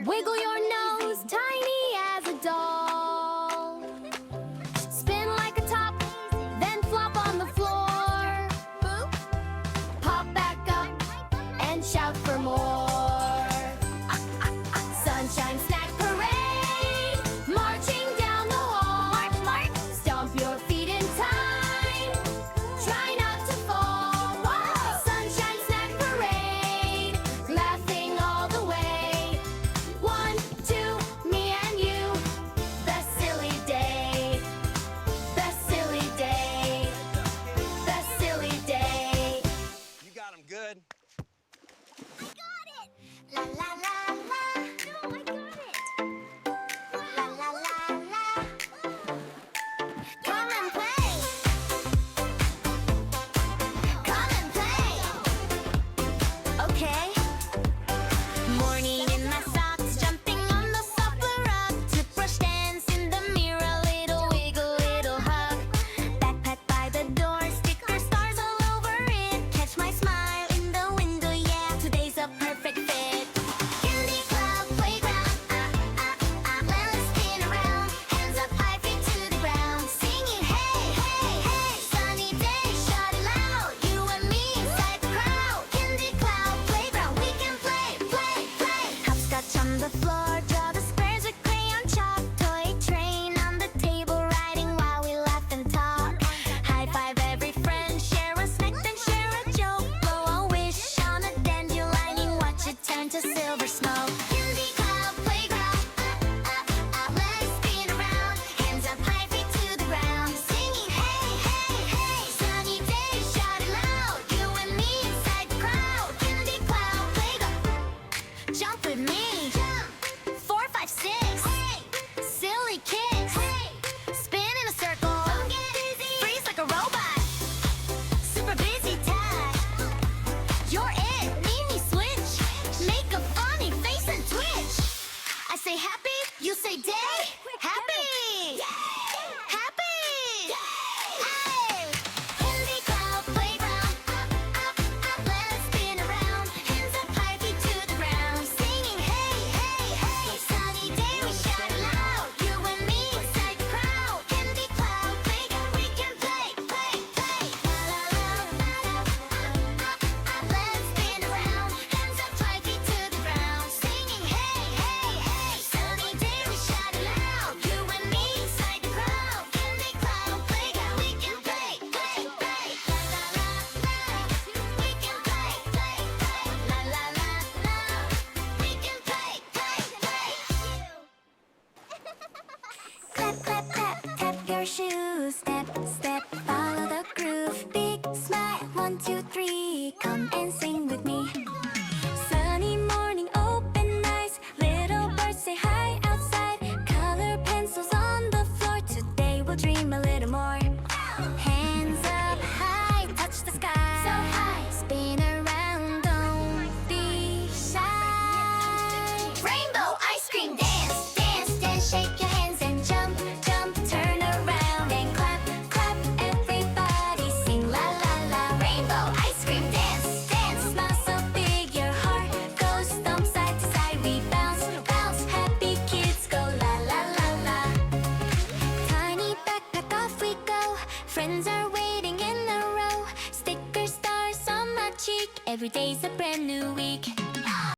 Wiggle your nose, tiny as a doll. Spin like a top, then flop on the floor. Pop back up and shout for more. Sunshine snack parade, marching down the hall. March, march. Stomp your feet in time. Try not to fall. Whoa! Sunshine snack parade, laughing all the way. 1, 2, me and you. The silly day. The silly day. The silly day. You got him good. I got it! La la la la. No, I got it. La la la la. Come and play. Come and play. Okay. Morning in my socks, jumping on the sofa rug. Toothbrush dance in the mirror, little wiggle, little hug. Backpack by the door, sticker stars all over it. Catch my smile in the window, yeah. Today's a perfect fit. Candy cloud playground, let's spin around. Hands up high, feet to the ground. Singing hey, hey, hey. Sunny day, shout it loud. You and me inside the crowd. Candy cloud playground, we can play, play, play. Hopscotch on the floor, draw the squares with crayon chalk. Toy train on the table, riding while we laugh and talk. High five every friend, share a snack, then share a joke. Blow a wish on a dandelion, watch it turn to silver smoke. Candy cloud playground, let's spin around. Hands up high, feet to the ground. Singing hey, hey, hey. Sunny day, shout it loud. You and me inside the crowd. Candy cloud playground. Jump with me. 4, 5, 6. Silly kicks. Spin in a circle. Freeze like a robot. Super busy time. You're it. Mini switch. Make a funny face and twitch. I say happy, you say day. Happy. Happy. Hey. Candy cloud playground. Let's spin around. Hands up high, feet to the ground. Singing hey, hey, hey. Sunny day, we shout it loud. You and me inside the crowd. Candy cloud playground, we can play, play, play. La la la la. Let's spin around. Hands up high, feet to the ground. Singing hey, hey, hey. Sunny day, we shout it loud. You and me inside the crowd. Candy cloud playground, we can play, play, play. La la la la. We can play, play, play. La la la la. We can play, play, play. Clap, clap, clap, tap your shoes. Step, step, follow the groove. Big smile, 1, 2, 3. Come and sing with me. Sunny morning, open eyes. Little birds say hi outside. Color pencils on the floor. Today we'll dream a little more. Hands up high, touch the sky. So high, spin around, don't be shy. Rainbow ice cream dance, dance, dance. Shake your hands and jump, jump. Turn around and clap, clap. Everybody sing la la la. Rainbow ice cream dance, dance. Smile so big your heart goes thump side to side. We bounce, bounce. Happy kids go la la la la. Tiny backpack, off we go. Friends are waiting in a row. Sticker stars on my cheek. Every day's a brand new week.